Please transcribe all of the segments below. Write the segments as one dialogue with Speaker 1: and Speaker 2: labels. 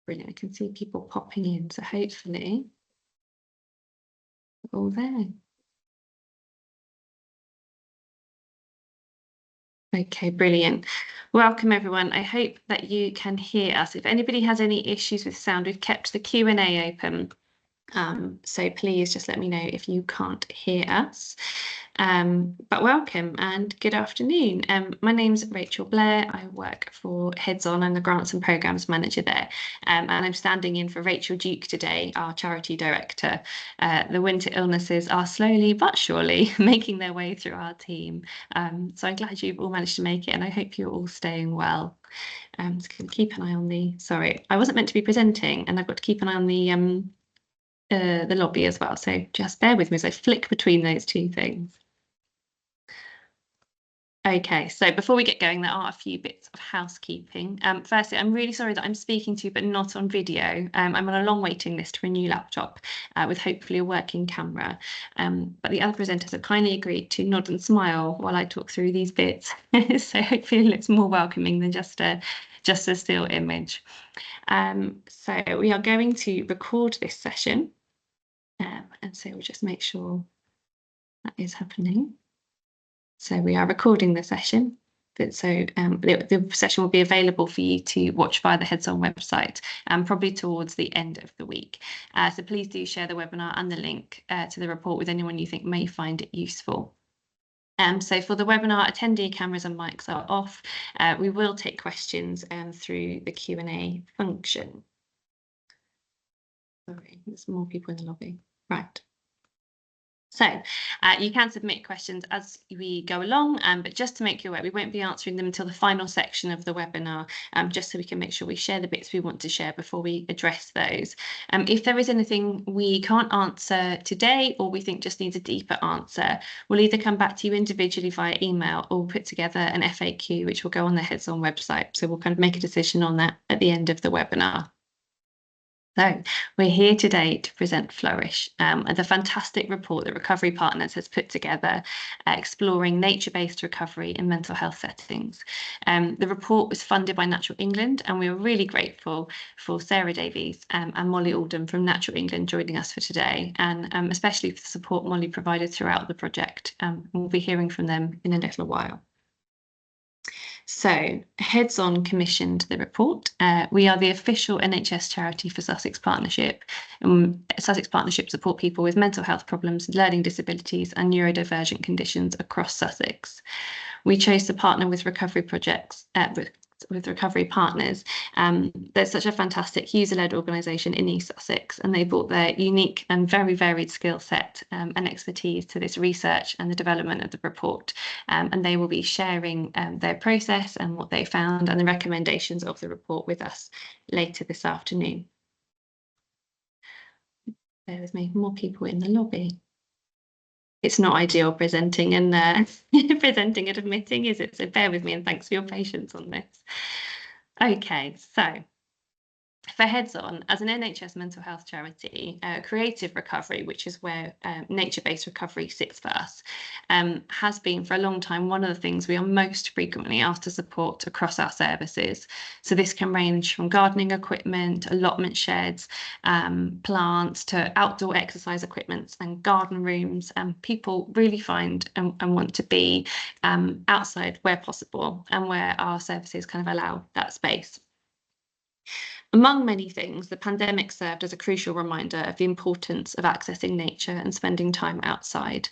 Speaker 1: Brilliant. I can see people popping in, so hopefully we're all there. Okay, brilliant. Welcome everyone. I hope that you can hear us. If anybody has any issues with sound, we've kept the Q&A open. So please just let me know if you can't hear us. But welcome and good afternoon. My name's Rachel Blair. I work for Heads On. I'm the Grants and Programmes Manager there. And I'm standing in for Rachel Duke today, our Charity Director. The winter illnesses are slowly but surely making their way through our team. So I'm glad you've all managed to make it, and I hope you're all staying well. Just going to keep an eye on sorry, I wasn't meant to be presenting, and I've got to keep an eye on the lobby as well, so just bear with me as I flick between those two things. Okay, so before we get going, there are a few bits of housekeeping. Firstly, I'm really sorry that I'm speaking to you but not on video. I'm on a long waiting list for a new laptop with hopefully a working camera. But the other presenters have kindly agreed to nod and smile while I talk through these bits. So hopefully it looks more welcoming than just a still image. So we are going to record this session. And so we'll just make sure that is happening. So we are recording the session, but so the session will be available for you to watch via the Heads On website, probably towards the end of the week. So please do share the webinar and the link to the report with anyone you think may find it useful. So for the webinar, attendee cameras and mics are off. We will take questions through the Q&A function. Sorry, there's more people in the lobby. Right. So you can submit questions as we go along, but just to make you aware, we won't be answering them until the final section of the webinar, just so we can make sure we share the bits we want to share before we address those. If there is anything we can't answer today or we think just needs a deeper answer, we'll either come back to you individually via email or put together an FAQ, which will go on the Heads On website. So we'll kind of make a decision on that at the end of the webinar. So we're here today to present Flourish, the fantastic report that Recovery Partners has put together, exploring nature-based recovery in mental health settings. The report was funded by Natural England, and we are really grateful for Sarah Davies and Molly Alden from Natural England joining us for today, and especially for the support Molly provided throughout the project. We'll be hearing from them in a little while. So, Heads On commissioned the report. We are the official NHS charity for Sussex Partnership. Sussex Partnership support people with mental health problems, learning disabilities and neurodivergent conditions across Sussex. We chose to partner with recovery projects, with Recovery Partners. There's such a fantastic user-led organisation in East Sussex, and they brought their unique and very varied skill set and expertise to this research and the development of the report. And they will be sharing their process and what they found and the recommendations of the report with us later this afternoon. Bear with me, more people in the lobby. It's not ideal presenting and presenting and admitting, is it? So bear with me and thanks for your patience on this. Okay, so for Heads On, as an NHS mental health charity, creative recovery, which is where nature-based recovery sits first, has been for a long time one of the things we are most frequently asked to support across our services. So this can range from gardening equipment, allotment sheds, plants, to outdoor exercise equipment and garden rooms. People really find and want to be outside where possible and where our services kind of allow that space. Among many things, the pandemic served as a crucial reminder of the importance of accessing nature and spending time outside.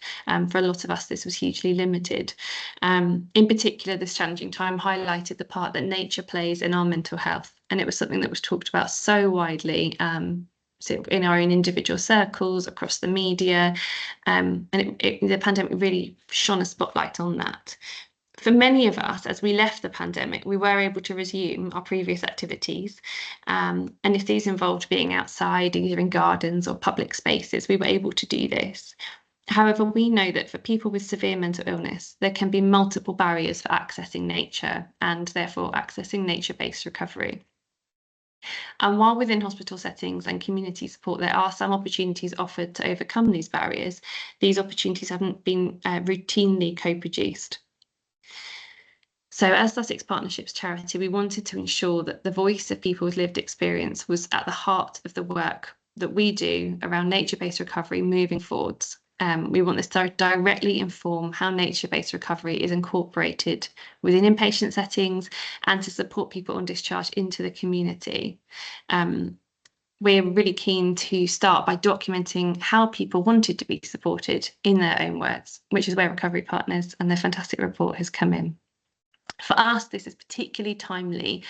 Speaker 1: For a lot of us, this was hugely limited. In particular, this challenging time highlighted the part that nature plays in our mental health, and it was something that was talked about so widely in our own individual circles, across the media, and the pandemic really shone a spotlight on that. For many of us, as we left the pandemic, we were able to resume our previous activities. And if these involved being outside, either in gardens or public spaces, we were able to do this. However, we know that for people with severe mental illness, there can be multiple barriers for accessing nature and therefore accessing nature-based recovery. And while within hospital settings and community support, there are some opportunities offered to overcome these barriers, these opportunities haven't been routinely co-produced. So as Sussex Partnerships charity, we wanted to ensure that the voice of people with lived experience was at the heart of the work that we do around nature-based recovery moving forwards. We want this to directly inform how nature-based recovery is incorporated within inpatient settings and to support people on discharge into the community. We're really keen to start by documenting how people wanted to be supported in their own words, which is where Recovery Partners and their fantastic report has come in. For us, this is particularly timely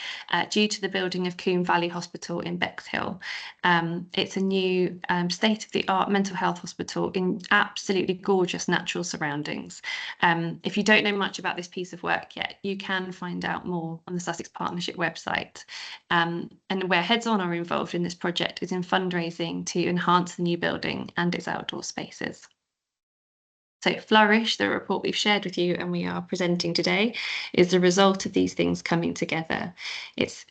Speaker 1: due to the building of Coombe Valley Hospital in Bexhill. It's a new state-of-the-art mental health hospital in absolutely gorgeous natural surroundings. If you don't know much about this piece of work yet, you can find out more on the Sussex Partnership website. And where Heads On are involved in this project is in fundraising to enhance the new building and its outdoor spaces. So Flourish, the report we've shared with you and we are presenting today, is the result of these things coming together. It's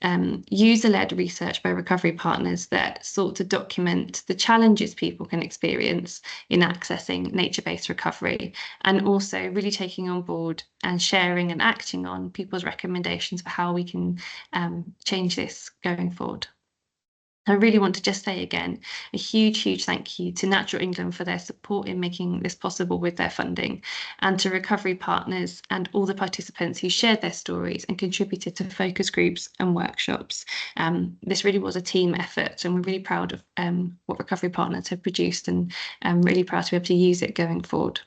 Speaker 1: user-led research by Recovery Partners that sought to document the challenges people can experience in accessing nature-based recovery, and also really taking on board and sharing and acting on people's recommendations for how we can change this going forward. I really want to just say again, a huge thank you to Natural England for their support in making this possible with their funding, and to Recovery Partners and all the participants who shared their stories and contributed to focus groups and workshops. This really was a team effort, and we're really proud of what Recovery Partners have produced, and I'm really proud to be able to use it going forward.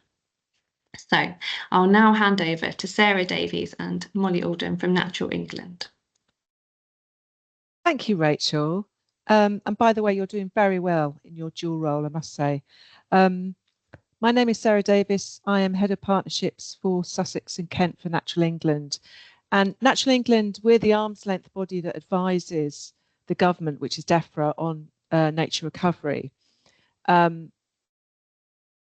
Speaker 1: So I'll now hand over to Sarah Davies and Molly Alden from Natural England.
Speaker 2: Thank you, Rachel. And by the way, you're doing very well in your dual role, I must say. My name is Sarah Davis. I am Head of Partnerships for Sussex and Kent for Natural England. And Natural England, we're the arm's length body that advises the government, which is DEFRA, on nature recovery. The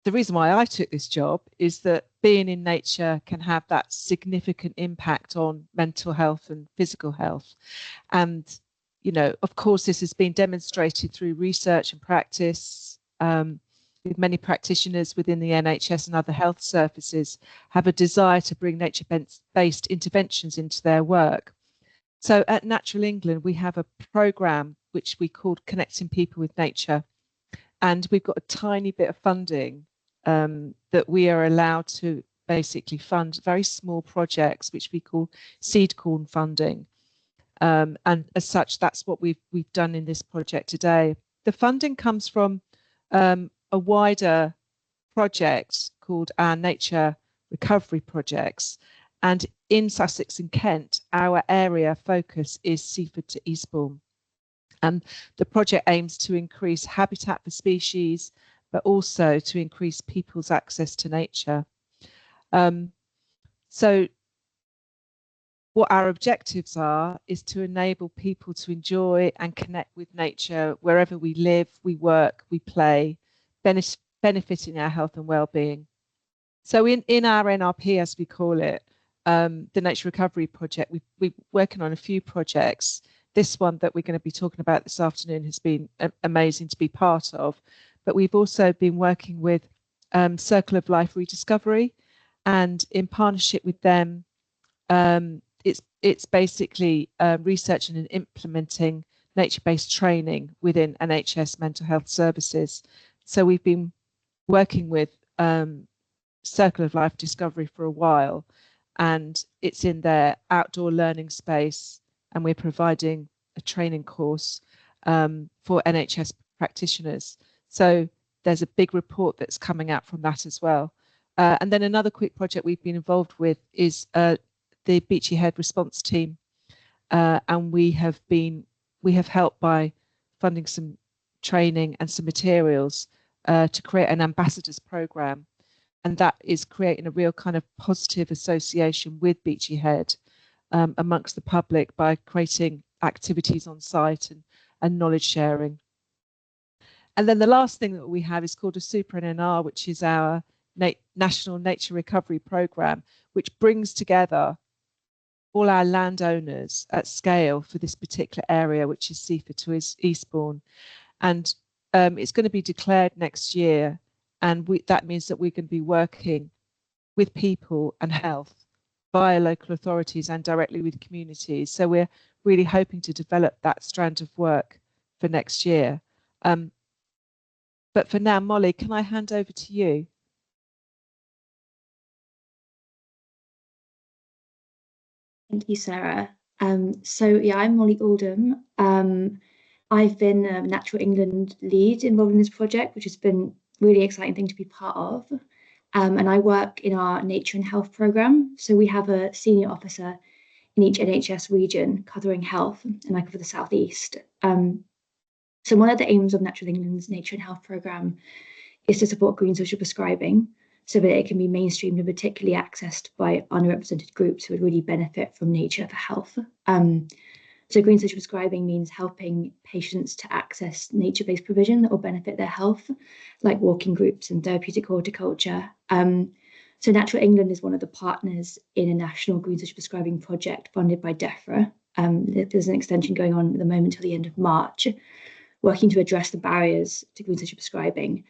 Speaker 2: reason why I took this job is that being in nature can have that significant impact on mental health and physical health. And you know, of course, this has been demonstrated through research and practice, with many practitioners within the NHS and other health services have a desire to bring nature-based interventions into their work. So at Natural England, we have a programme which we called Connecting People with Nature. And we've got a tiny bit of funding that we are allowed to basically fund very small projects, which we call seed corn funding. And as such, that's what we've done in this project today. The funding comes from a wider project called our Nature Recovery Projects. And in Sussex and Kent, our area focus is Seaford to Eastbourne. And the project aims to increase habitat for species, but also to increase people's access to nature. So what our objectives are is to enable people to enjoy and connect with nature wherever we live, we work, we play, benefiting our health and well-being. So in our NRP, as we call it, the Nature Recovery Project, we're working on a few projects. This one that we're going to be talking about this afternoon has been amazing to be part of. But we've also been working with Circle of Life Rediscovery, and in partnership with them, it's basically researching and implementing nature-based training within NHS mental health services. So we've been working with Circle of Life Discovery for a while, and it's in their outdoor learning space, and we're providing a training course for NHS practitioners. So there's a big report that's coming out from that as well. And then another quick project we've been involved with is the Beachy Head response team, and we have helped by funding some training and some materials to create an ambassadors program, and that is creating a real kind of positive association with Beachy Head amongst the public by creating activities on site and knowledge sharing. And then the last thing that we have is called a Super NNR, which is our National Nature Recovery Programme, which brings together all our landowners at scale for this particular area, which is Seaford to Eastbourne. And it's going to be declared next year. And that means that we're going to be working with people and health via local authorities and directly with communities. So we're really hoping to develop that strand of work for next year. But for now, Molly, can I hand over to you?
Speaker 3: Thank you, Sarah. I'm Molly Oldham. I've been a Natural England lead involved in this project, which has been a really exciting thing to be part of. And I work in our Nature and Health programme. So we have a senior officer in each NHS region covering health, and I cover the South East. So one of the aims of Natural England's Nature and Health programme is to support green social prescribing so that it can be mainstreamed and particularly accessed by underrepresented groups who would really benefit from nature for health. So green social prescribing means helping patients to access nature-based provision that will benefit their health, like walking groups and therapeutic horticulture. So Natural England is one of the partners in a national green social prescribing project funded by DEFRA. There's an extension going on at the moment till the end of March, working to address the barriers to green social prescribing,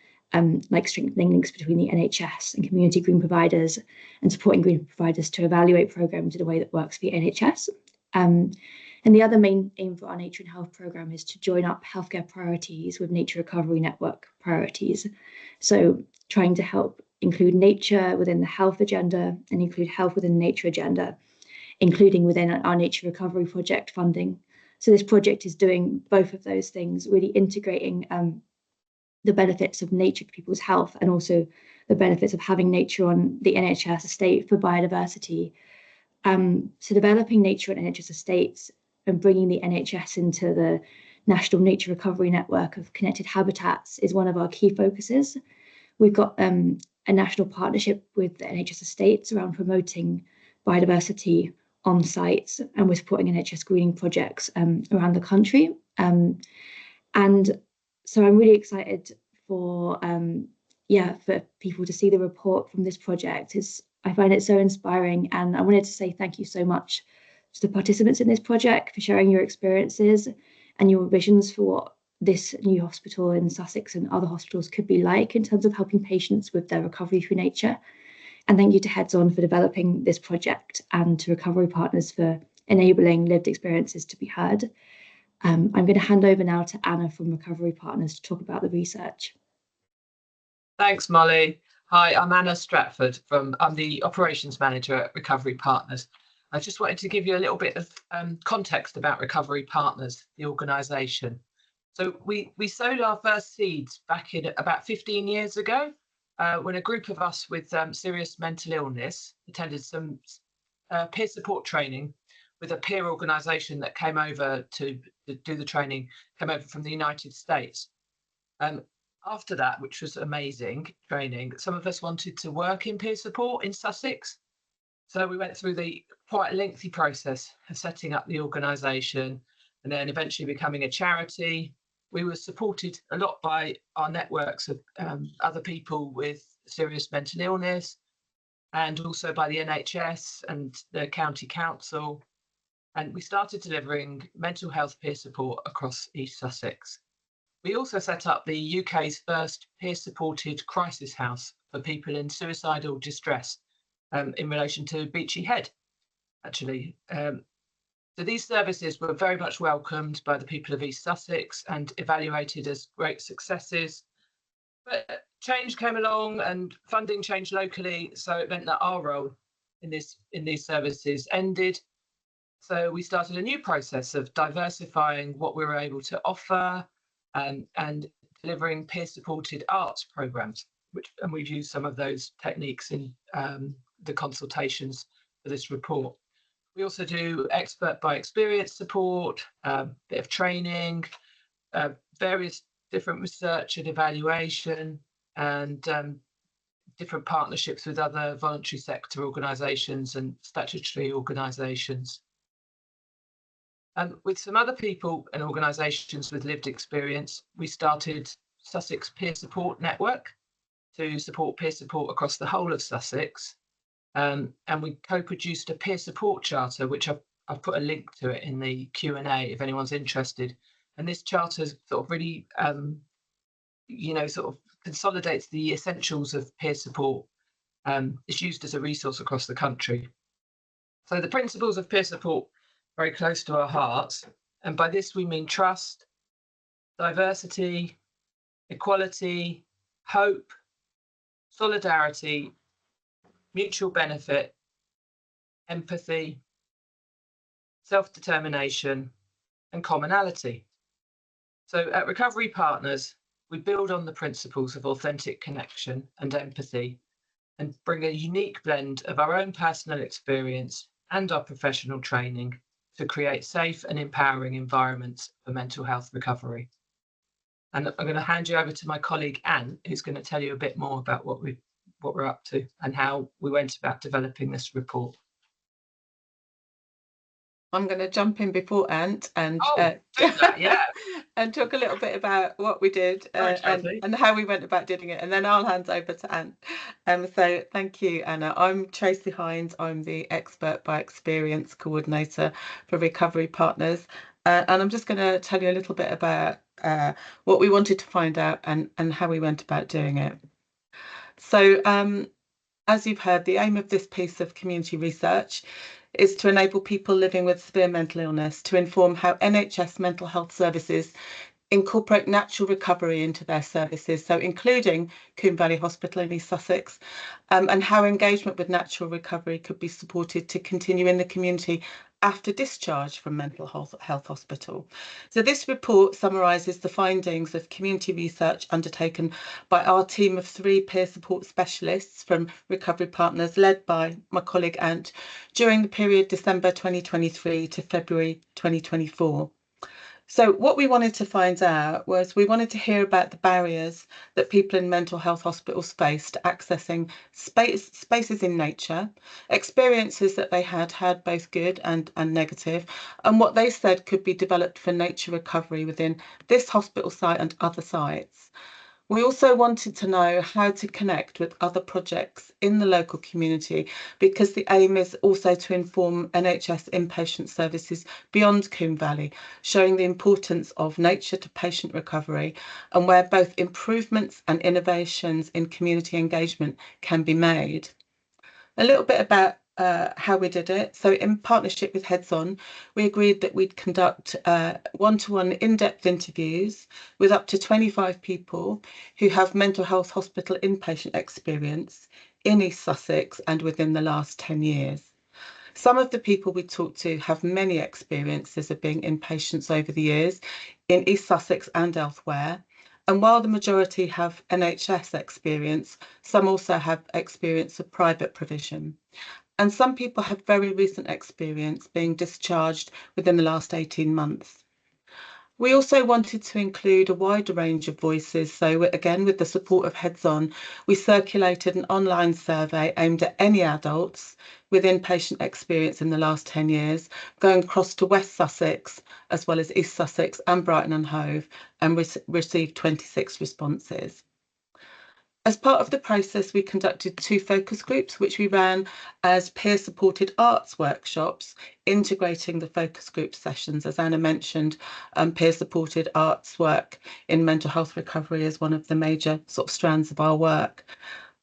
Speaker 3: like strengthening links between the NHS and community green providers and supporting green providers to evaluate programmes in a way that works for the NHS. And the other main aim for our Nature and Health programme is to join up healthcare priorities with Nature Recovery Network priorities. So trying to help include nature within the health agenda and include health within the nature agenda, including within our Nature Recovery project funding. So this project is doing both of those things, really integrating the benefits of nature to people's health and also the benefits of having nature on the NHS estate for biodiversity. So developing nature on NHS estates and bringing the NHS into the National Nature Recovery Network of Connected Habitats is one of our key focuses. We've got a national partnership with the NHS estates around promoting biodiversity on sites, and we're supporting NHS greening projects around the country. And so I'm really excited for people to see the report from this project. I find it so inspiring, and I wanted to say thank you so much to the participants in this project for sharing your experiences and your visions for what this new hospital in Sussex and other hospitals could be like in terms of helping patients with their recovery through nature. And thank you to Heads On for developing this project and to Recovery Partners for enabling lived experiences to be heard. I'm going to hand over now to Anna from Recovery Partners to talk about the research.
Speaker 4: Thanks, Molly. Hi, I'm Anna Stratford. I'm the Operations Manager at Recovery Partners. I just wanted to give you a little bit of context about Recovery Partners, the organisation. So we sowed our first seeds back in about 15 years ago when a group of us with serious mental illness attended some peer support training with a peer organisation that came over to do the training, came over from the United States. After that, which was amazing training, some of us wanted to work in peer support in Sussex. So we went through the quite lengthy process of setting up the organisation and then eventually becoming a charity. We were supported a lot by our networks of other people with serious mental illness and also by the NHS and the county council. And we started delivering mental health peer support across East Sussex. We also set up the UK's first peer-supported crisis house for people in suicidal distress in relation to Beachy Head, actually. So these services were very much welcomed by the people of East Sussex and evaluated as great successes. But change came along and funding changed locally, so it meant that our role in these services ended. So we started a new process of diversifying what we were able to offer and delivering peer-supported arts programs, and we've used some of those techniques in the consultations for this report. We also do expert by experience support, a bit of training, various different research and evaluation, and different partnerships with other voluntary sector organisations and statutory organisations. With some other people and organisations with lived experience, we started Sussex Peer Support Network to support peer support across the whole of Sussex. And we co-produced a peer support charter, which I've put a link to it in the Q&A if anyone's interested. And this charter sort of really, sort of consolidates the essentials of peer support. It's used as a resource across the country. So the principles of peer support are very close to our hearts. And by this, we mean trust, diversity, equality, hope, solidarity, mutual benefit, empathy, self-determination, and commonality. So at Recovery Partners, we build on the principles of authentic connection and empathy and bring a unique blend of our own personal experience and our professional training to create safe and empowering environments for mental health recovery. And I'm going to hand you over to my colleague Anne, who's going to tell you a bit more about what we're up to and how we went about developing this report.
Speaker 5: I'm going to jump in before Ant and
Speaker 4: do that, yeah.
Speaker 5: and talk a little bit about what we did and how we went about doing it, and then I'll hand over to Ant. So thank you, Anna. I'm Tracy Hines. I'm the Expert by Experience Coordinator for Recovery Partners, and I'm just going to tell you a little bit about what we wanted to find out and how we went about doing it. So as you've heard, the aim of this piece of community research is to enable people living with severe mental illness to inform how NHS mental health services incorporate natural recovery into their services, so including Combe Valley Hospital in East Sussex, and how engagement with natural recovery could be supported to continue in the community after discharge from mental health hospital. So this report summarises the findings of community research undertaken by our team of 3 peer support specialists from Recovery Partners, led by my colleague Ant, during the period December 2023 to February 2024. So what we wanted to find out was we wanted to hear about the barriers that people in mental health hospitals faced accessing spaces in nature, experiences that they had both good and negative, and what they said could be developed for nature recovery within this hospital site and other sites. We also wanted to know how to connect with other projects in the local community, because the aim is also to inform NHS inpatient services beyond Combe Valley, showing the importance of nature to patient recovery and where both improvements and innovations in community engagement can be made. A little bit about how we did it. So in partnership with Heads On, we agreed that we'd conduct one-to-one in-depth interviews with up to 25 people who have mental health hospital inpatient experience in East Sussex and within the last 10 years. Some of the people we talked to have many experiences of being inpatients over the years in East Sussex and elsewhere. And while the majority have NHS experience, some also have experience of private provision. And some people have very recent experience being discharged within the last 18 months. We also wanted to include a wider range of voices. So again, with the support of Heads On, we circulated an online survey aimed at any adults with inpatient experience in the last 10 years, going across to West Sussex, as well as East Sussex and Brighton and Hove, and received 26 responses. As part of the process, we conducted 2 focus groups, which we ran as peer-supported arts workshops, integrating the focus group sessions. As Anna mentioned, peer-supported arts work in mental health recovery is one of the major sort of strands of our work.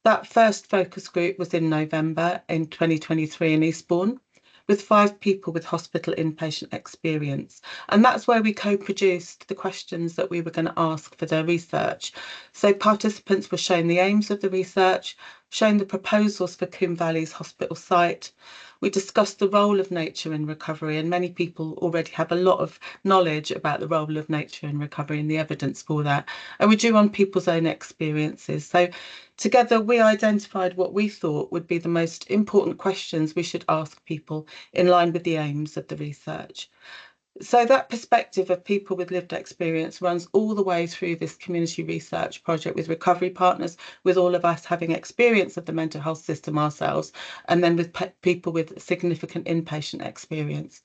Speaker 5: That first focus group was in November in 2023 in Eastbourne, with 5 people with hospital inpatient experience. And that's where we co-produced the questions that we were going to ask for their research. So participants were shown the aims of the research, shown the proposals for Combe Valley's hospital site. We discussed the role of nature in recovery, and many people already have a lot of knowledge about the role of nature in recovery and the evidence for that. And we drew on people's own experiences. So together, we identified what we thought would be the most important questions we should ask people in line with the aims of the research. So that perspective of people with lived experience runs all the way through this community research project with Recovery Partners, with all of us having experience of the mental health system ourselves, and then with people with significant inpatient experience.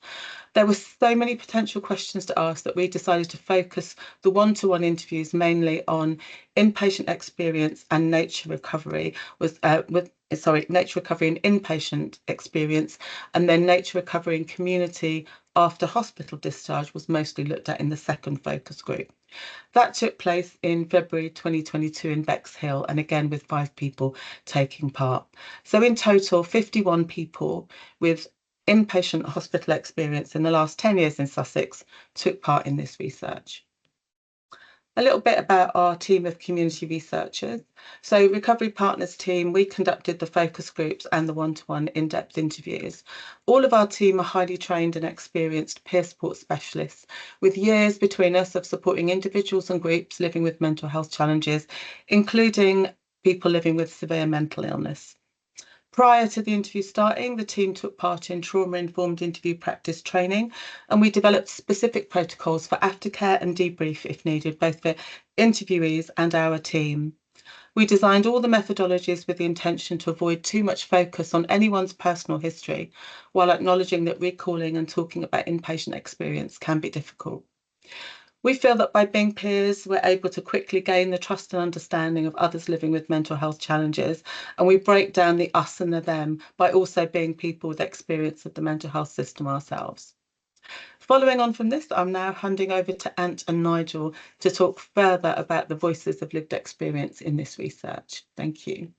Speaker 5: There were so many potential questions to ask that we decided to focus the one-to-one interviews mainly on inpatient experience and nature recovery, nature recovery and inpatient experience, and then nature recovery and community after hospital discharge was mostly looked at in the second focus group. That took place in February 2022 in Bexhill, and again with 5 people taking part. So in total, 51 people with inpatient hospital experience in the last 10 years in Sussex took part in this research. A little bit about our team of community researchers. So Recovery Partners team, we conducted the focus groups and the one-to-one in-depth interviews. All of our team are highly trained and experienced peer support specialists with years between us of supporting individuals and groups living with mental health challenges, including people living with severe mental illness. Prior to the interview starting, the team took part in trauma-informed interview practice training, and we developed specific protocols for aftercare and debrief if needed, both for interviewees and our team. We designed all the methodologies with the intention to avoid too much focus on anyone's personal history, while acknowledging that recalling and talking about inpatient experience can be difficult. We feel that by being peers, we're able to quickly gain the trust and understanding of others living with mental health challenges, and we break down the us and the them by also being people with experience of the mental health system ourselves. Following on from this, I'm now handing over to Ant and Nigel to talk further about the voices of lived experience in this research. Thank you.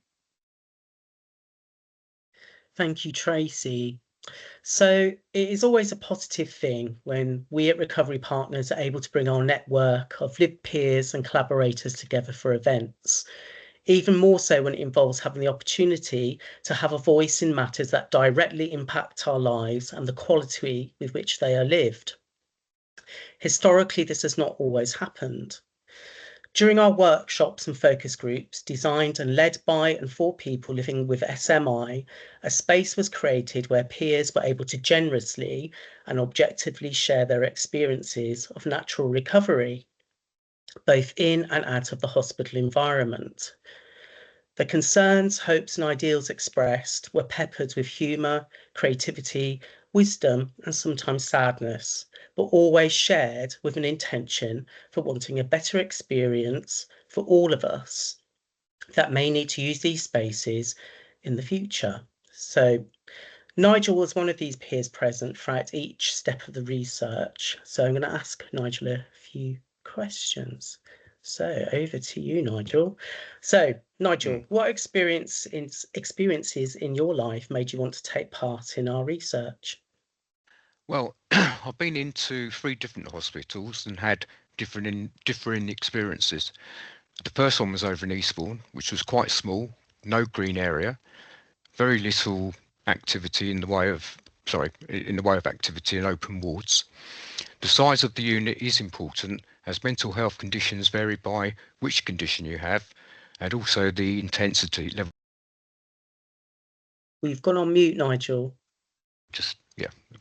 Speaker 6: Thank you, Tracy. So it is always a positive thing when we at Recovery Partners are able to bring our network of lived peers and collaborators together for events. Even more so when it involves having the opportunity to have a voice in matters that directly impact our lives and the quality with which they are lived. Historically, this has not always happened. During our workshops and focus groups, designed and led by and for people living with SMI, a space was created where peers were able to generously and objectively share their experiences of natural recovery, both in and out of the hospital environment. The concerns, hopes and ideals expressed were peppered with humour, creativity, wisdom and sometimes sadness, but always shared with an intention for wanting a better experience for all of us that may need to use these spaces in the future. So Nigel was one of these peers present throughout each step of the research. So I'm going to ask Nigel a few questions. So over to you, Nigel. So Nigel, what experiences in your life made you want to take part in our research?
Speaker 7: Well, I've been into 3 different hospitals and had differing experiences. The first one was over in Eastbourne, which was quite small, no green area, very little activity in the way of activity in open wards. The size of the unit is important as mental health conditions vary by which condition you have and also the intensity level.
Speaker 6: We've gone on mute, Nigel.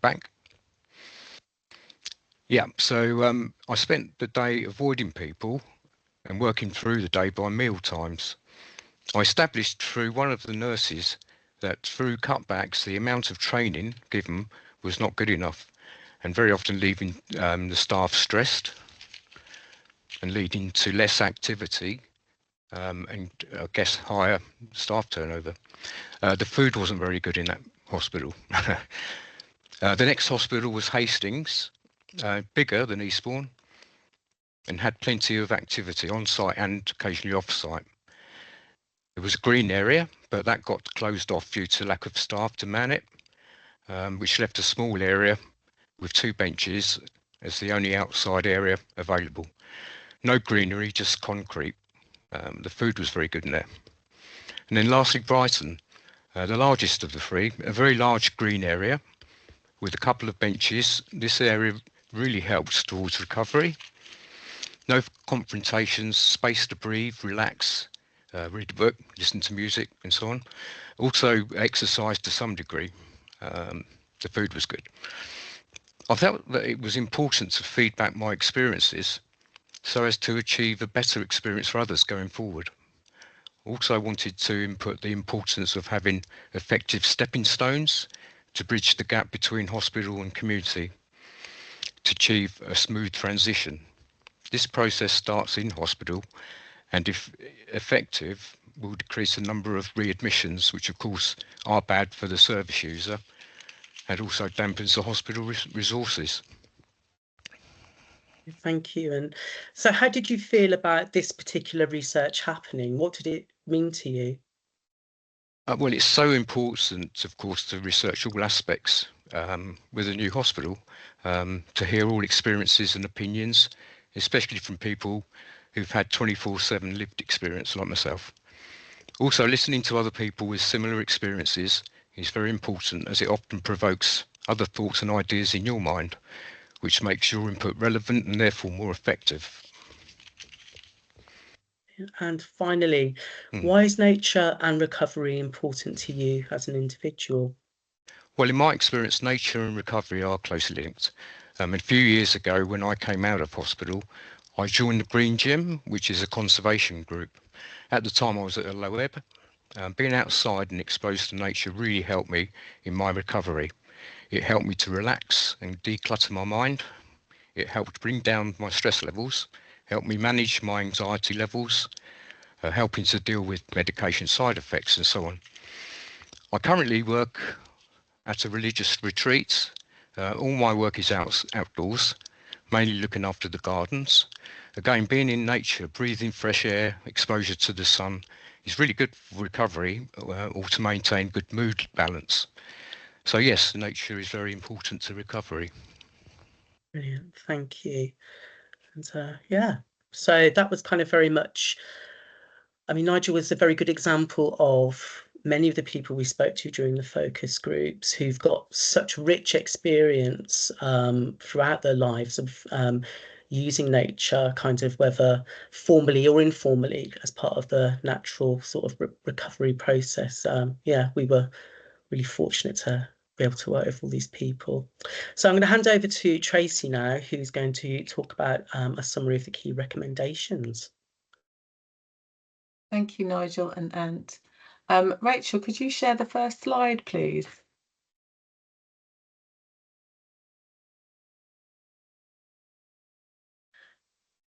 Speaker 7: Back. Yeah, so I spent the day avoiding people and working through the day by meal times. I established through one of the nurses that through cutbacks, the amount of training given was not good enough and very often leaving the staff stressed and leading to less activity and I guess higher staff turnover. The food wasn't very good in that hospital. The next hospital was Hastings, bigger than Eastbourne and had plenty of activity on site and occasionally off site. There was a green area, but that got closed off due to lack of staff to man it, which left a small area with 2 benches as the only outside area available. No greenery, just concrete. The food was very good in there. And then lastly, Brighton, the largest of the 3, a very large green area with a couple of benches. This area really helps towards recovery. No confrontations, space to breathe, relax, read a book, listen to music and so on. Also exercise to some degree. The food was good. I felt that it was important to feed back my experiences so as to achieve a better experience for others going forward. Also, I wanted to input the importance of having effective stepping stones to bridge the gap between hospital and community to achieve a smooth transition. This process starts in hospital and if effective will decrease the number of readmissions, which of course are bad for the service user and also dampens the hospital resources.
Speaker 6: Thank you. And so how did you feel about this particular research happening? What did it mean to you?
Speaker 7: Well, it's so important, of course, to research all aspects with a new hospital, to hear all experiences and opinions, especially from people who've had 24/7 lived experience like myself. Also, listening to other people with similar experiences is very important, as it often provokes other thoughts and ideas in your mind, which makes your input relevant and therefore more effective.
Speaker 6: And finally, why is nature and recovery important to you as an individual?
Speaker 7: Well, in my experience, nature and recovery are closely linked. A few years ago, when I came out of hospital, I joined the Green Gym, which is a conservation group. At the time, I was at a low ebb. Being outside and exposed to nature really helped me in my recovery. It helped me to relax and declutter my mind. It helped bring down my stress levels, helped me manage my anxiety levels, helping to deal with medication side effects and so on. I currently work at a religious retreat. All my work is outdoors, mainly looking after the gardens. Again, being in nature, breathing fresh air, exposure to the sun is really good for recovery or to maintain good mood balance. So yes, nature is very important to recovery.
Speaker 6: Brilliant, thank you. And yeah, so that was kind of very much, I mean, Nigel was a very good example of many of the people we spoke to during the focus groups who've got such rich experience throughout their lives of using nature, kind of whether formally or informally as part of the natural sort of recovery process. Yeah, we were really fortunate to be able to work with all these people. So I'm going to hand over to Tracy now, who's going to talk about a summary of the key recommendations.
Speaker 5: Thank you, Nigel and Ant. Rachel, could you share the first slide, please?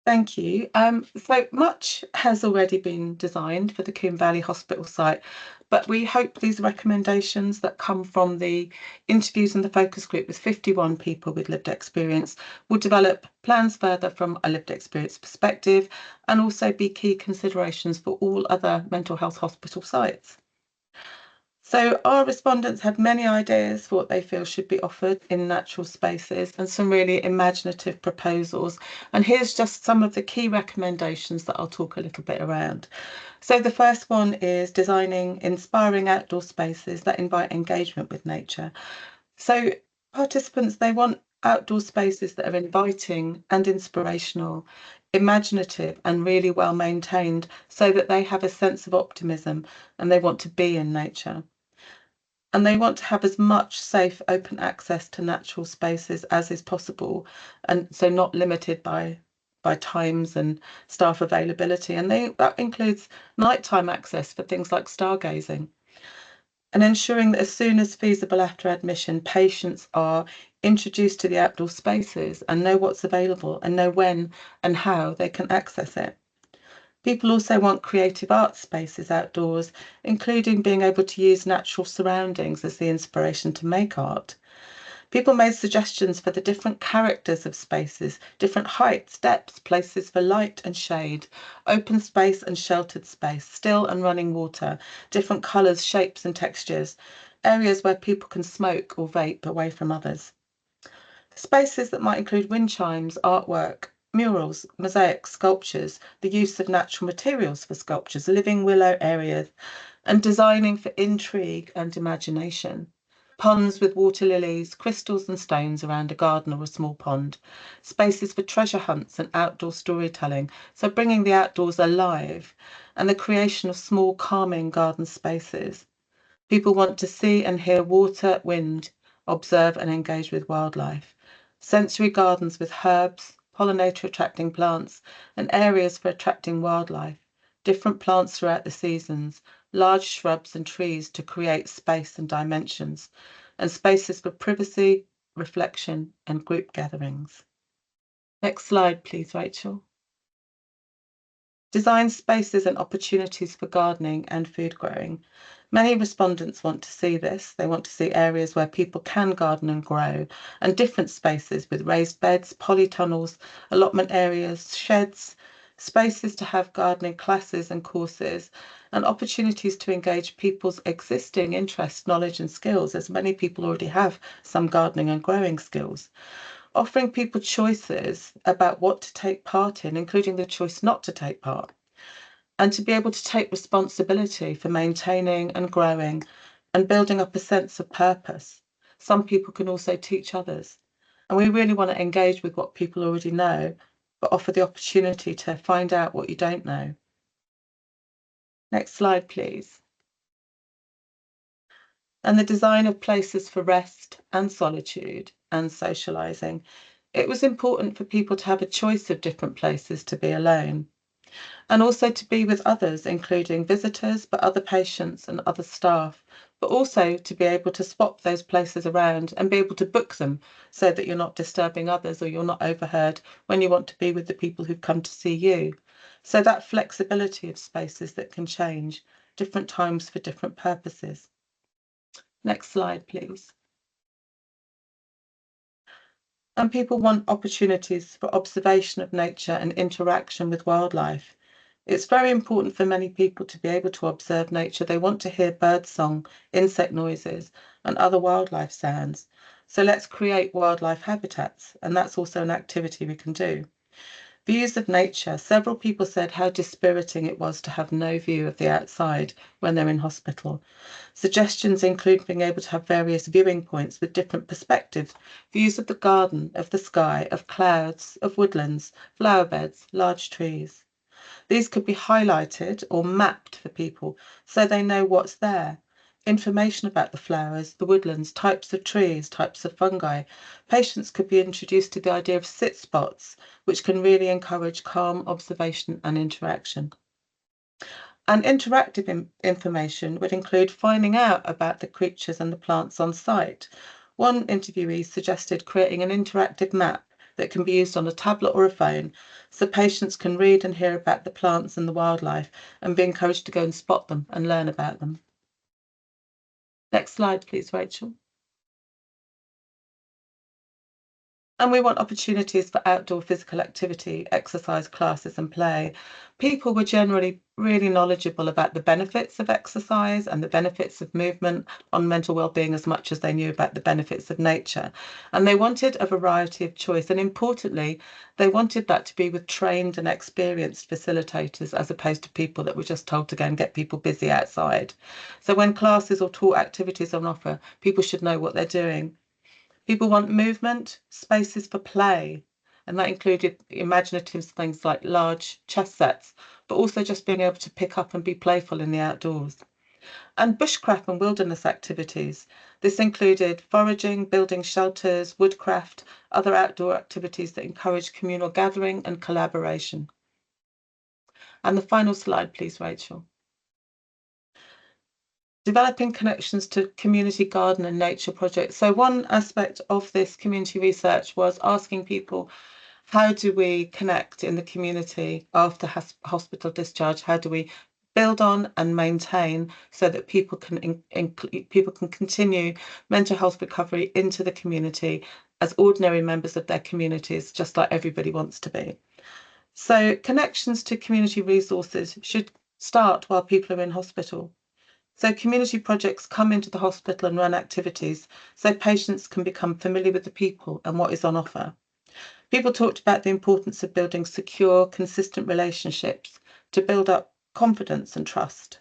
Speaker 5: Thank you. So much has already been designed for the Coombe Valley Hospital site, but we hope these recommendations that come from the interviews and the focus group with 51 people with lived experience will develop plans further from a lived experience perspective and also be key considerations for all other mental health hospital sites. So our respondents had many ideas for what they feel should be offered in natural spaces and some really imaginative proposals. And here's just some of the key recommendations that I'll talk a little bit around. So the first one is designing inspiring outdoor spaces that invite engagement with nature. So participants, they want outdoor spaces that are inviting and inspirational, imaginative and really well maintained so that they have a sense of optimism and they want to be in nature. And they want to have as much safe, open access to natural spaces as is possible, and so not limited by times and staff availability. And that includes nighttime access for things like stargazing. And ensuring that as soon as feasible after admission, patients are introduced to the outdoor spaces and know what's available and know when and how they can access it. People also want creative art spaces outdoors, including being able to use natural surroundings as the inspiration to make art. People made suggestions for the different characters of spaces, different heights, depths, places for light and shade, open space and sheltered space, still and running water, different colours, shapes and textures, areas where people can smoke or vape away from others. Spaces that might include wind chimes, artwork, murals, mosaics, sculptures, the use of natural materials for sculptures, living willow areas, and designing for intrigue and imagination. Ponds with water lilies, crystals and stones around a garden or a small pond. Spaces for treasure hunts and outdoor storytelling, so bringing the outdoors alive, and the creation of small calming garden spaces. People want to see and hear water, wind, observe and engage with wildlife. Sensory gardens with herbs, pollinator attracting plants, and areas for attracting wildlife. Different plants throughout the seasons, large shrubs and trees to create space and dimensions, and spaces for privacy, reflection, and group gatherings. Next slide, please, Rachel. Design spaces and opportunities for gardening and food growing. Many respondents want to see this. They want to see areas where people can garden and grow, and different spaces with raised beds, polytunnels, allotment areas, sheds, spaces to have gardening classes and courses, and opportunities to engage people's existing interests, knowledge and skills, as many people already have some gardening and growing skills. Offering people choices about what to take part in, including the choice not to take part, and to be able to take responsibility for maintaining and growing and building up a sense of purpose. Some people can also teach others. And we really want to engage with what people already know, but offer the opportunity to find out what you don't know. Next slide, please. And the design of places for rest and solitude and socialising. It was important for people to have a choice of different places to be alone, and also to be with others, including visitors, but other patients and other staff, but also to be able to swap those places around and be able to book them so that you're not disturbing others or you're not overheard when you want to be with the people who've come to see you. So that flexibility of spaces that can change, different times for different purposes. Next slide, please. And people want opportunities for observation of nature and interaction with wildlife. It's very important for many people to be able to observe nature. They want to hear bird song, insect noises, and other wildlife sounds. So let's create wildlife habitats, and that's also an activity we can do. Views of nature. Several people said how dispiriting it was to have no view of the outside when they're in hospital. Suggestions include being able to have various viewing points with different perspectives, views of the garden, of the sky, of clouds, of woodlands, flower beds, large trees. These could be highlighted or mapped for people so they know what's there. Information about the flowers, the woodlands, types of trees, types of fungi. Patients could be introduced to the idea of sit spots, which can really encourage calm observation and interaction. And interactive information would include finding out about the creatures and the plants on site. One interviewee suggested creating an interactive map that can be used on a tablet or a phone so patients can read and hear about the plants and the wildlife and be encouraged to go and spot them and learn about them. Next slide, please, Rachel. And we want opportunities for outdoor physical activity, exercise classes and play. People were generally really knowledgeable about the benefits of exercise and the benefits of movement on mental well-being as much as they knew about the benefits of nature. And they wanted a variety of choice. And importantly, they wanted that to be with trained and experienced facilitators as opposed to people that were just told to go and get people busy outside. So when classes or taught activities are on offer, people should know what they're doing. People want movement, spaces for play, and that included imaginative things like large chess sets, but also just being able to pick up and be playful in the outdoors. And bushcraft and wilderness activities. This included foraging, building shelters, woodcraft, other outdoor activities that encourage communal gathering and collaboration. And the final slide, please, Rachel. Developing connections to community garden and nature projects. So one aspect of this community research was asking people, how do we connect in the community after hospital discharge? How do we build on and maintain so that people can continue mental health recovery into the community as ordinary members of their communities, just like everybody wants to be? So connections to community resources should start while people are in hospital. So community projects come into the hospital and run activities so patients can become familiar with the people and what is on offer. People talked about the importance of building secure, consistent relationships to build up confidence and trust.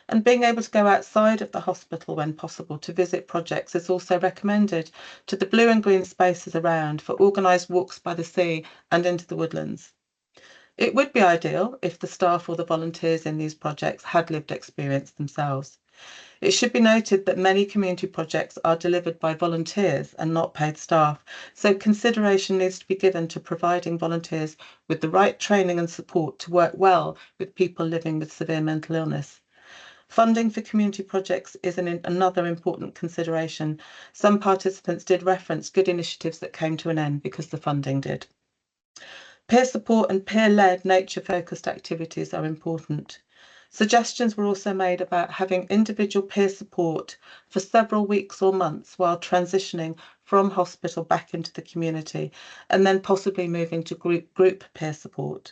Speaker 5: And being able to go outside of the hospital when possible to visit projects is also recommended to the blue and green spaces around for organised walks by the sea and into the woodlands. It would be ideal if the staff or the volunteers in these projects had lived experience themselves. It should be noted that many community projects are delivered by volunteers and not paid staff, so consideration needs to be given to providing volunteers with the right training and support to work well with people living with severe mental illness. Funding for community projects is another important consideration. Some participants did reference good initiatives that came to an end because the funding did. Peer support and peer-led nature-focused activities are important. Suggestions were also made about having individual peer support for several weeks or months while transitioning from hospital back into the community, and then possibly moving to group peer support.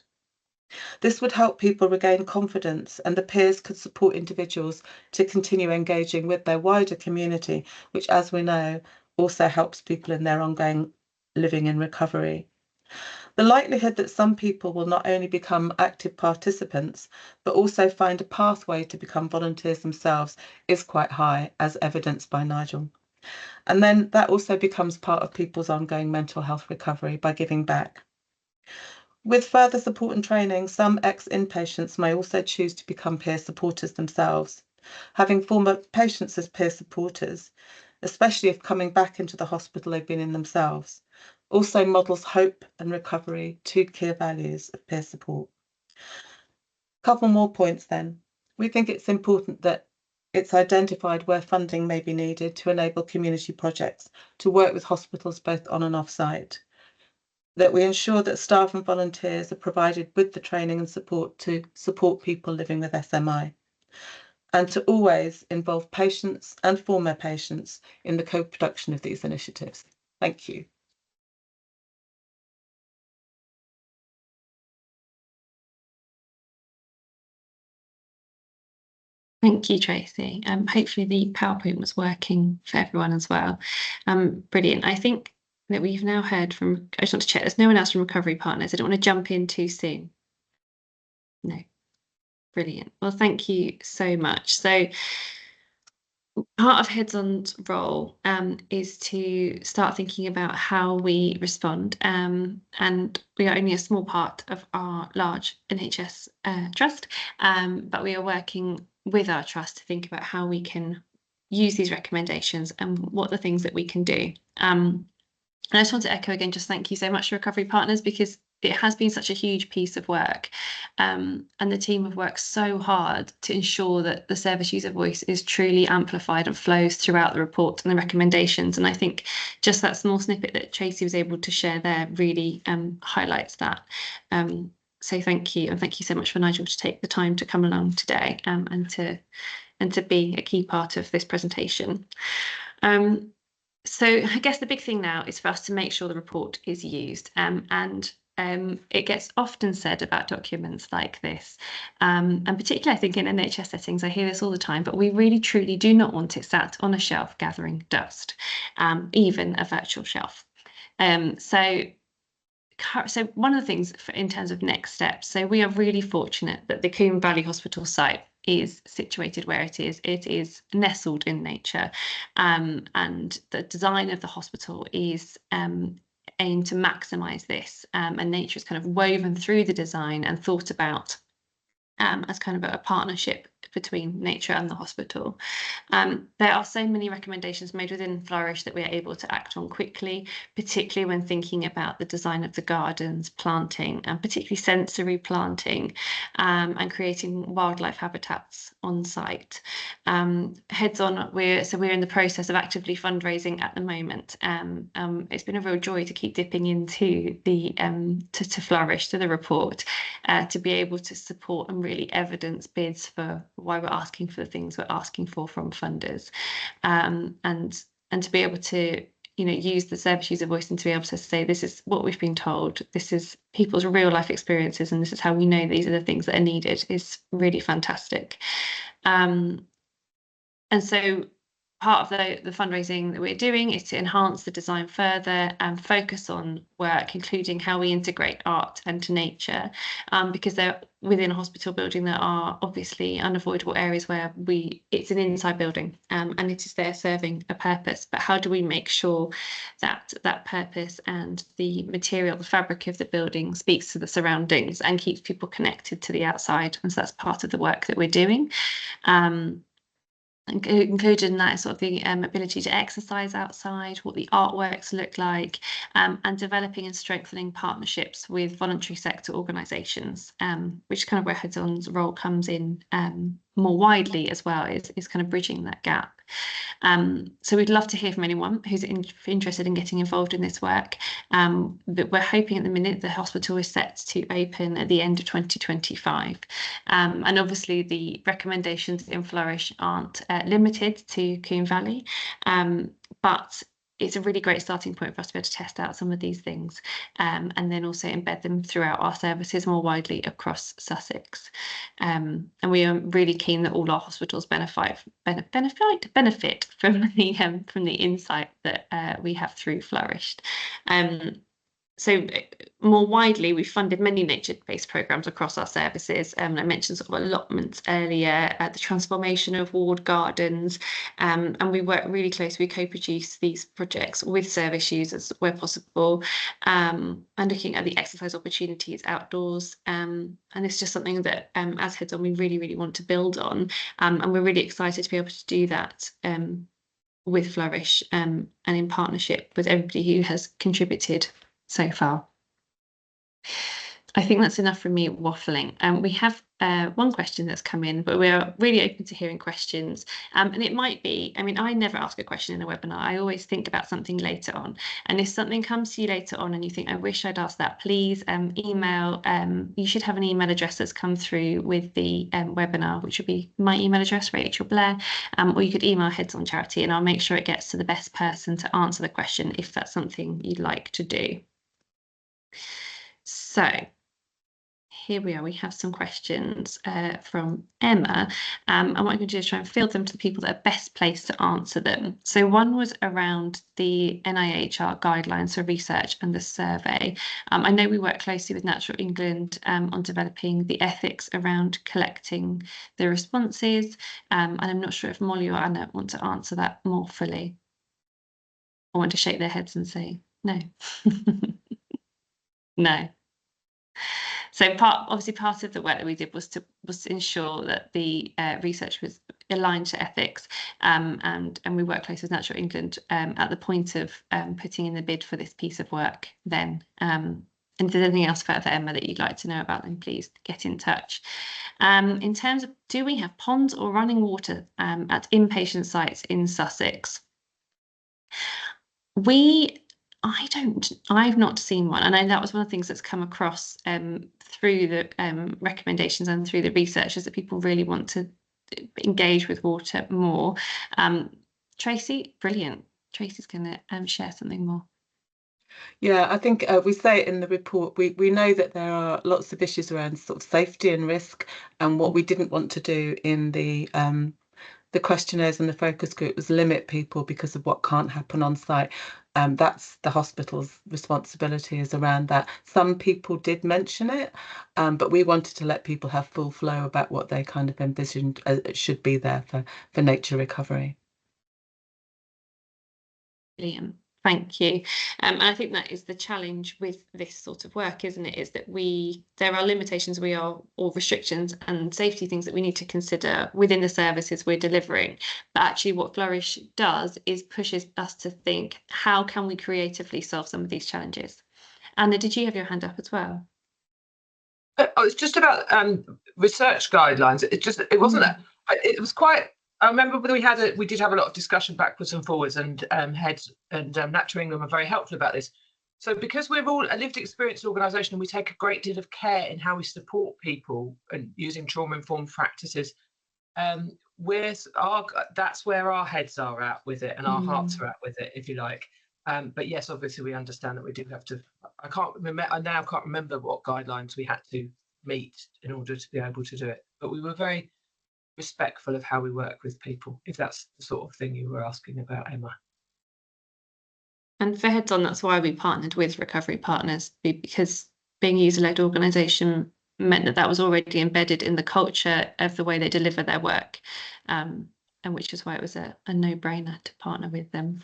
Speaker 5: This would help people regain confidence, and the peers could support individuals to continue engaging with their wider community, which, as we know, also helps people in their ongoing living in recovery. The likelihood that some people will not only become active participants, but also find a pathway to become volunteers themselves is quite high, as evidenced by Nigel. And then that also becomes part of people's ongoing mental health recovery by giving back. With further support and training, some ex-inpatients may also choose to become peer supporters themselves. Having former patients as peer supporters, especially if coming back into the hospital they've been in themselves, also models hope and recovery, two key values of peer support. Couple more points then. We think it's important that it's identified where funding may be needed to enable community projects to work with hospitals both on and off site. That we ensure that staff and volunteers are provided with the training and support to support people living with SMI, and to always involve patients and former patients in the co-production of these initiatives. Thank you.
Speaker 1: Thank you, Tracy. Hopefully the PowerPoint was working for everyone as well. Brilliant. I think that we've now heard from, I just want to check, there's no one else from Recovery Partners. I don't want to jump in too soon. No. Brilliant. Well, thank you so much. So part of Heads-On's role is to start thinking about how we respond, and we are only a small part of our large NHS trust, but we are working with our trust to think about how we can use these recommendations and what the things that we can do. And I just want to echo again, just thank you so much to Recovery Partners, because it has been such a huge piece of work, and the team have worked so hard to ensure that the service user voice is truly amplified and flows throughout the report and the recommendations. And I think just that small snippet that Tracy was able to share there really highlights that. So thank you, and thank you so much for Nigel to take the time to come along today, and to be a key part of this presentation. So I guess the big thing now is for us to make sure the report is used, and it gets often said about documents like this, and particularly I think in NHS settings, I hear this all the time, but we really truly do not want it sat on a shelf gathering dust, even a virtual shelf. So one of the things in terms of next steps, so we are really fortunate that the Coombe Valley Hospital site is situated where it is. It is nestled in nature, and the design of the hospital is aimed to maximise this, and nature is kind of woven through the design and thought about as kind of a partnership between nature and the hospital. There are so many recommendations made within Flourish that we are able to act on quickly, particularly when thinking about the design of the gardens, planting, and particularly sensory planting, and creating wildlife habitats on site. Heads-On, we're in the process of actively fundraising at the moment. It's been a real joy to keep dipping into the to Flourish, to the report, to be able to support and really evidence bids for why we're asking for the things we're asking for from funders, and to be able to use the service user voice and to be able to say, this is what we've been told, this is people's real life experiences, and this is how we know these are the things that are needed, is really fantastic. And so part of the fundraising that we're doing is to enhance the design further and focus on work, including how we integrate art and nature, because within a hospital building, there are obviously unavoidable areas where it's an inside building, and it is there serving a purpose. But how do we make sure that that purpose and the material, the fabric of the building speaks to the surroundings and keeps people connected to the outside? And so that's part of the work that we're doing. Included in that is sort of the ability to exercise outside, what the artworks look like, and developing and strengthening partnerships with voluntary sector organisations, which is kind of where Heads-On's role comes in more widely as well, is kind of bridging that gap. So we'd love to hear from anyone who's interested in getting involved in this work. But we're hoping at the minute the hospital is set to open at the end of 2025. And obviously the recommendations in Flourish aren't limited to Coombe Valley, but it's a really great starting point for us to be able to test out some of these things, and then also embed them throughout our services more widely across Sussex. And we are really keen that all our hospitals benefit from the insight that we have through Flourished. So more widely, we've funded many nature-based programmes across our services. I mentioned sort of allotments earlier, the transformation of ward gardens, and we work really closely. We co-produce these projects with service users where possible, and looking at the exercise opportunities outdoors. And it's just something that, as Heads On, we really, really want to build on, and we're really excited to be able to do that with Flourish, and in partnership with everybody who has contributed so far. I think that's enough from me waffling. We have one question that's come in, but we are really open to hearing questions. And it might be, I mean, I never ask a question in a webinar. I always think about something later on. And if something comes to you later on and you think, I wish I'd asked that, please email. You should have an email address that's come through with the webinar, which would be my email address, Rachel Blair, or you could email Heads On Charity, and I'll make sure it gets to the best person to answer the question if that's something you'd like to do. So here we are, we have some questions from Emma, and what I'm going to do is try and field them to the people that are best placed to answer them. So one was around the NIHR guidelines for research and the survey. I know we work closely with Natural England on developing the ethics around collecting the responses, and I'm not sure if Molly or Anna want to answer that more fully. I want to shake their heads and say no. No. So obviously part of the work that we did was to ensure that the research was aligned to ethics, and we work closely with Natural England at the point of putting in the bid for this piece of work then. And if there's anything else further, Emma, that you'd like to know about, then please get in touch. In terms of, do we have ponds or running water at inpatient sites in Sussex? I've not seen one. And I know that was one of the things that's come across through the recommendations and through the research, is that people really want to engage with water more. Tracy, brilliant. Tracy's going to share something more.
Speaker 5: Yeah, I think we say it in the report, we know that there are lots of issues around sort of safety and risk, and what we didn't want to do in the questionnaires and the focus group was limit people because of what can't happen on site. That's the hospital's responsibility, is around that. Some people did mention it, but we wanted to let people have full flow about what they kind of envisioned should be there for nature recovery.
Speaker 1: Brilliant. Thank you. And I think that is the challenge with this sort of work, isn't it? Is that there are limitations or restrictions and safety things that we need to consider within the services we're delivering. But actually what Flourish does is pushes us to think, how can we creatively solve some of these challenges? Anna, did you have your hand up as well?
Speaker 4: Oh, it's just about research guidelines. It wasn't that. It was quite. I remember we did have a lot of discussion backwards and forwards, and Heads and Natural England were very helpful about this. So because we're all a lived experience organisation and we take a great deal of care in how we support people and using trauma-informed practices, that's where our heads are at with it, and our hearts are at with it, if you like. But yes, obviously we understand that we do have to. I now can't remember what guidelines we had to meet in order to be able to do it. But we were very respectful of how we work with people, if that's the sort of thing you were asking about, Emma.
Speaker 1: And for Heads On, that's why we partnered with Recovery Partners, because being a user-led organisation meant that was already embedded in the culture of the way they deliver their work, and which is why it was a no-brainer to partner with them.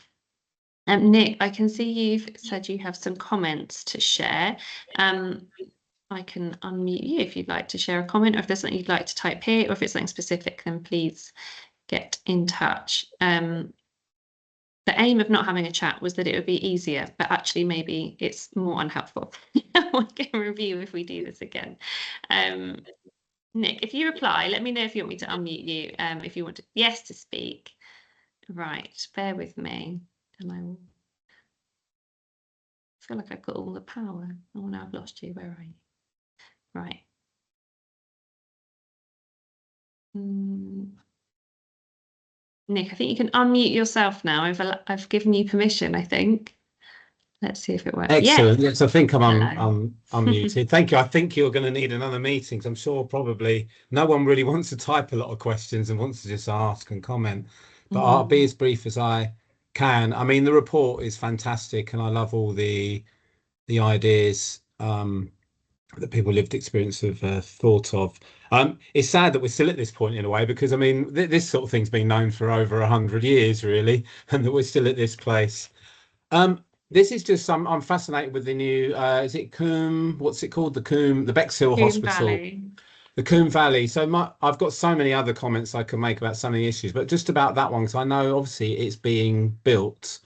Speaker 1: Nick, I can see you've said you have some comments to share. I can unmute you if you'd like to share a comment, or if there's something you'd like to type here, or if it's something specific, then please get in touch. The aim of not having a chat was that it would be easier, but actually maybe it's more unhelpful. We can review if we do this again. Nick, if you reply, let me know if you want me to unmute you, if you want to speak. Right, bear with me, and I will. I feel like I've got all the power. Oh no, I've lost you. Where are you? Right. Nick, I think you can unmute yourself now. I've given you permission, I think. Let's see if it works.
Speaker 8: Excellent. Yes, I think I'm
Speaker 1: Hello.
Speaker 8: unmuted. Thank you. I think you're going to need another meeting. 'Cause I'm sure probably no one really wants to type a lot of questions and wants to just ask and comment. But I'll be as brief as I can. I mean, the report is fantastic, and I love all the ideas that people lived experience have thought of. It's sad that we're still at this point in a way, because I mean, this sort of thing's been known for over 100 years, really, and that we're still at this place. This is just I'm fascinated with the new is it Coombe, what's it called, the Bexhill Hospital,
Speaker 1: Valley.
Speaker 8: the Coombe Valley. So I've got so many other comments I can make about some of the issues, but just about that one, because I know obviously it's being built,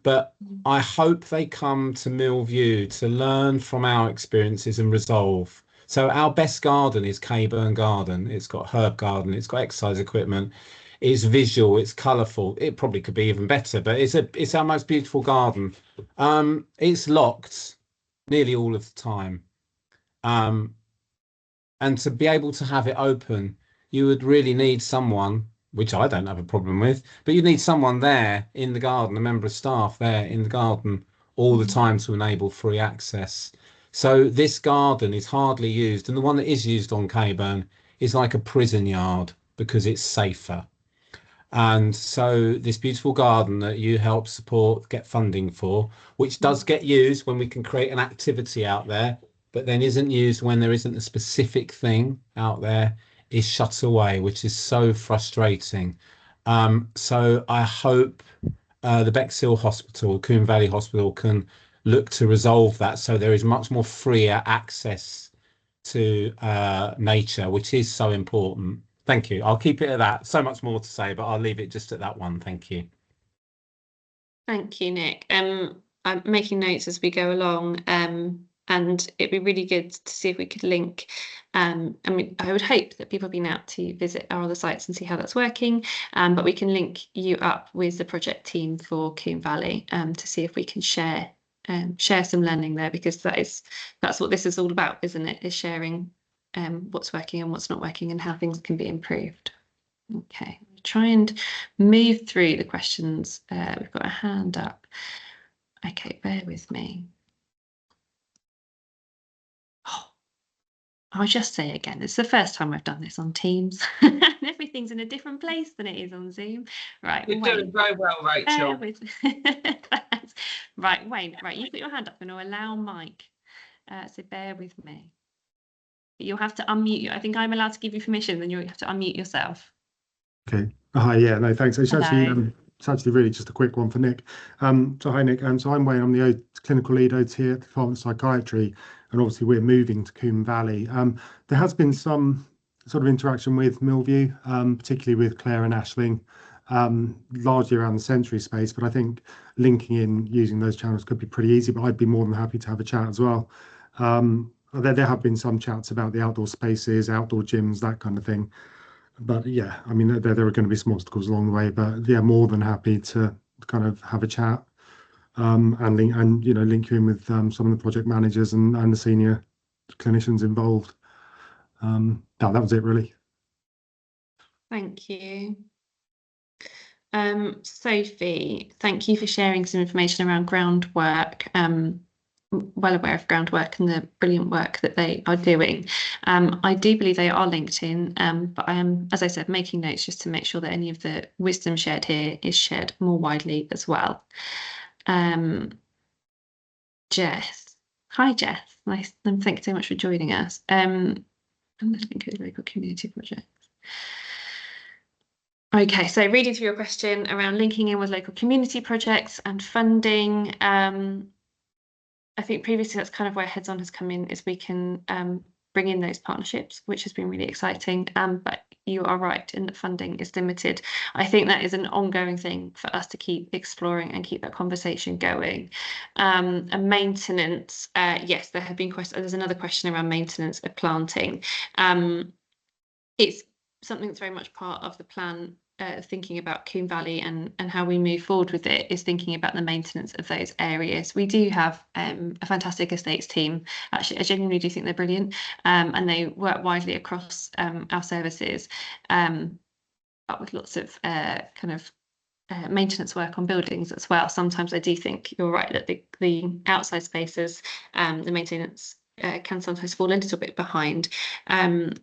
Speaker 8: but I hope they come to Millview to learn from our experiences and resolve. So our best garden is Caburn Garden. It's got herb garden, it's got exercise equipment, it's visual, it's colourful. It probably could be even better, but it's our most beautiful garden. It's locked nearly all of the time. And to be able to have it open, you would really need someone, which I don't have a problem with, but you need someone there in the garden, a member of staff there in the garden all the time to enable free access. So this garden is hardly used, and the one that is used on Caburn is like a prison yard because it's safer. And so this beautiful garden that you help support, get funding for, which does get used when we can create an activity out there, but then isn't used when there isn't a specific thing out there, is shut away, which is so frustrating. So I hope the Bexhill Hospital, Coombe Valley Hospital, can look to resolve that so there is much more freer access to nature, which is so important. Thank you. I'll keep it at that. So much more to say, but I'll leave it just at that one. Thank you.
Speaker 1: Thank you, Nick. I'm making notes as we go along, and it'd be really good to see if we could link. I mean, I would hope that people have been out to visit our other sites and see how that's working, but we can link you up with the project team for Coombe Valley to see if we can share some learning there, because that's what this is all about, isn't it? Is sharing what's working and what's not working and how things can be improved. Okay, try and move through the questions. We've got a hand up. Okay, bear with me. Oh, I'll just say again, it's the first time I've done this on Teams. And everything's in a different place than it is on Zoom. Right,
Speaker 4: You're
Speaker 1: Wayne.
Speaker 4: doing very well, Rachel.
Speaker 1: Right, Wayne, right, you put your hand up. I'm going to allow Mike. So bear with me. You'll have to unmute. I think I'm allowed to give you permission, then you have to unmute yourself.
Speaker 9: Okay. Hi. Yeah. No. Thanks. It's
Speaker 1: Hello.
Speaker 9: actually really just a quick one for Nick. So hi Nick. So I'm Wayne. I'm the clinical lead OT at the Department of Psychiatry, and obviously we're moving to Coombe Valley. There has been some sort of interaction with Millview, particularly with Claire and Aisling, largely around the sensory space. But I think linking in using those channels could be pretty easy. But I'd be more than happy to have a chat as well. There have been some chats about the outdoor spaces, outdoor gyms, that kind of thing. But yeah, I mean, there are going to be some obstacles along the way, but yeah, more than happy to kind of have a chat and link you in with some of the project managers and the senior clinicians involved. That was it really.
Speaker 1: Thank you. Sophie, thank you for sharing some information around groundwork. Well aware of groundwork and the brilliant work that they are doing. I do believe they are linked in, but I am, as I said, making notes just to make sure that any of the wisdom shared here is shared more widely as well. Jess. Hi, Jess. Nice. And thank you so much for joining us. I'm going to link with local community projects. Okay, so reading through your question around linking in with local community projects and funding, I think previously that's kind of where Heads On has come in, is we can bring in those partnerships, which has been really exciting. But you are right in that funding is limited. I think that is an ongoing thing for us to keep exploring and keep that conversation going. And maintenance, yes, there have been questions. There's another question around maintenance of planting. It's something that's very much part of the plan. Thinking about Coombe Valley and how we move forward with it is thinking about the maintenance of those areas. We do have a fantastic estates team. Actually, I genuinely do think they're brilliant, and they work widely across our services. up with lots of maintenance work on buildings as well. Sometimes I do think you're right that the outside spaces, the maintenance can sometimes fall a little bit behind. But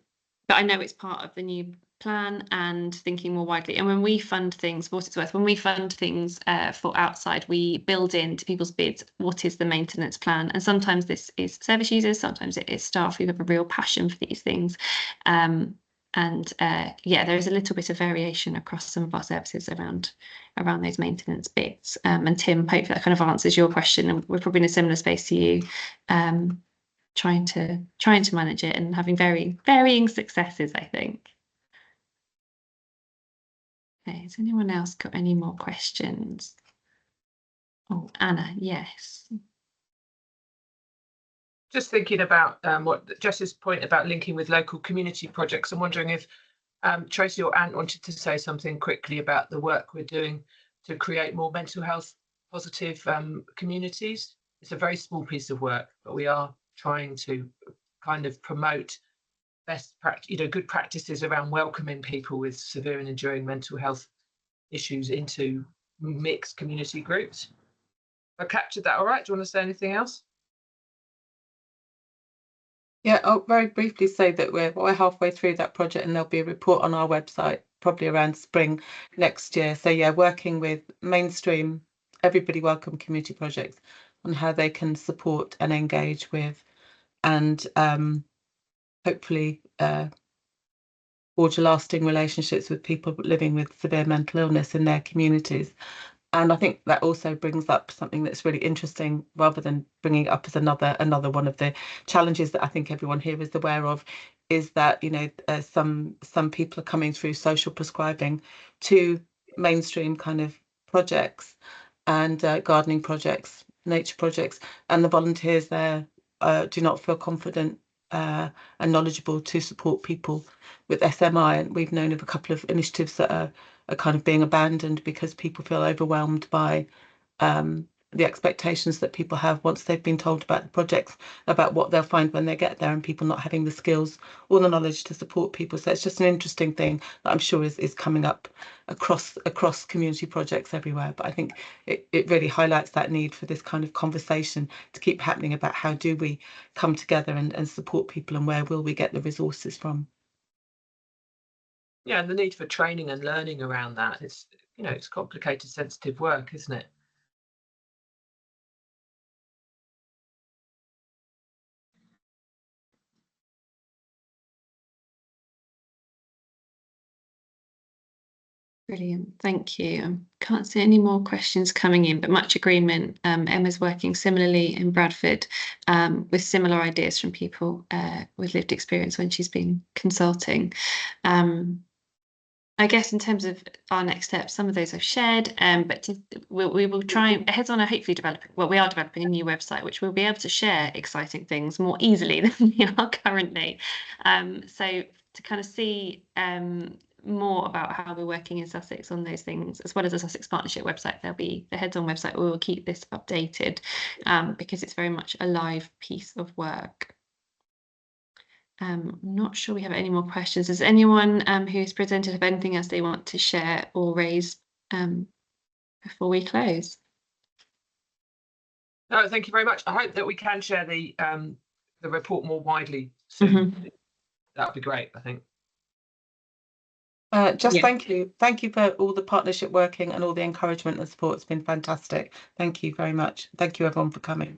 Speaker 1: I know it's part of the new plan and thinking more widely. And when we fund things, for what it's worth, when we fund things for outside, we build into people's bids what is the maintenance plan. And sometimes this is service users, sometimes it is staff who have a real passion for these things. Yeah, there is a little bit of variation across some of our services around those maintenance bits. And Tim, hopefully that kind of answers your question. And we're probably in a similar space to you, trying to manage it and having varying successes, I think. Okay, has anyone else got any more questions? Oh, Anna, yes.
Speaker 4: Just thinking about what Jess's point about linking with local community projects. I'm wondering if Tracy or Ant wanted to say something quickly about the work we're doing to create more mental health positive communities. It's a very small piece of work, but we are trying to kind of promote best practice, good practices around welcoming people with severe and enduring mental health issues into mixed community groups. I captured that all right. Do you want to say anything else?
Speaker 5: Yeah, I'll very briefly say that we're halfway through that project, and there'll be a report on our website probably around spring next year. So yeah, working with mainstream everybody welcome community projects on how they can support and engage with and hopefully forge lasting relationships with people living with severe mental illness in their communities. And I think that also brings up something that's really interesting, rather than bringing it up as another one of the challenges that I think everyone here is aware of, is that some people are coming through social prescribing to mainstream kind of projects and gardening projects, nature projects, and the volunteers there do not feel confident and knowledgeable to support people with SMI. And we've known of a couple of initiatives that are kind of being abandoned because people feel overwhelmed by the expectations that people have once they've been told about the projects, about what they'll find when they get there, and people not having the skills or the knowledge to support people. So it's just an interesting thing that I'm sure is coming up across community projects everywhere. But I think it really highlights that need for this kind of conversation to keep happening about how do we come together and support people, and where will we get the resources from.
Speaker 4: Yeah, and the need for training and learning around that. It's it's complicated, sensitive work, isn't it?
Speaker 1: Brilliant, thank you. Can't see any more questions coming in, but much agreement. Emma's working similarly in Bradford with similar ideas from people with lived experience when she's been consulting. I guess in terms of our next steps, some of those I've shared, but we will try. Heads On are hopefully developing. Well, we are developing a new website, which we'll be able to share exciting things more easily than we are currently. So to kind of see more about how we're working in Sussex on those things, as well as the Sussex Partnership website, there'll be the Heads On website. We will keep this updated because it's very much a live piece of work. I'm not sure we have any more questions. Does anyone who's presented have anything else they want to share or raise before we close?
Speaker 4: No, thank you very much. I hope that we can share the report more widely soon. That would be great, I think.
Speaker 5: Thank you for all the partnership working and all the encouragement and support. It's been fantastic. Thank you very much. Thank you everyone for coming.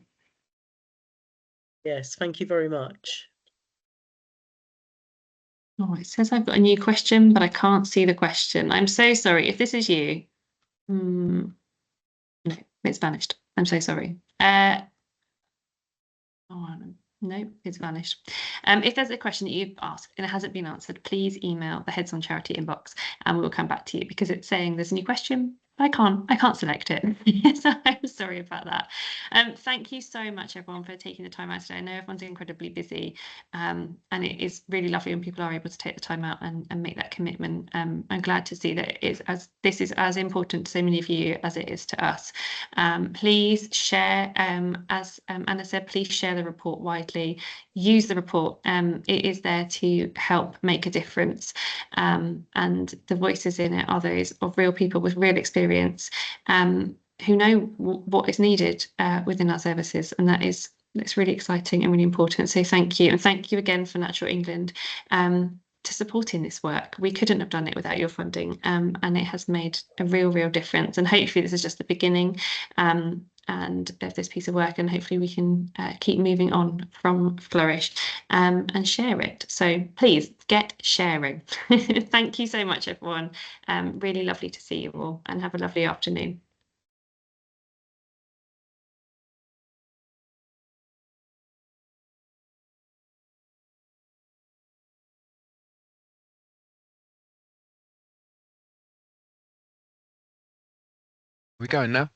Speaker 6: Yes, thank you very much.
Speaker 1: Oh, it says I've got a new question, but I can't see the question. I'm so sorry. If this is you, no, it's vanished. I'm so sorry. No, it's vanished. If there's a question that you've asked and it hasn't been answered, please email the Heads On charity inbox and we will come back to you, because it's saying there's a new question, I can't select it. So I'm sorry about that. Thank you so much, everyone, for taking the time out today. I know everyone's incredibly busy, and it is really lovely when people are able to take the time out and make that commitment. I'm glad to see that this is as important to so many of you as it is to us. Please share, as Anna said, please share the report widely. Use the report. It is there to help make a difference. And the voices in it are those of real people with real experience, who know what is needed within our services, and that's really exciting and really important. So thank you, and thank you again for Natural England to supporting this work. We couldn't have done it without your funding, and it has made a real difference. And hopefully this is just the beginning and of this piece of work, and hopefully we can keep moving on from Flourish and share it. So please get sharing. Thank you so much, everyone. Really lovely to see you all, and have a lovely afternoon.
Speaker 7: We going now?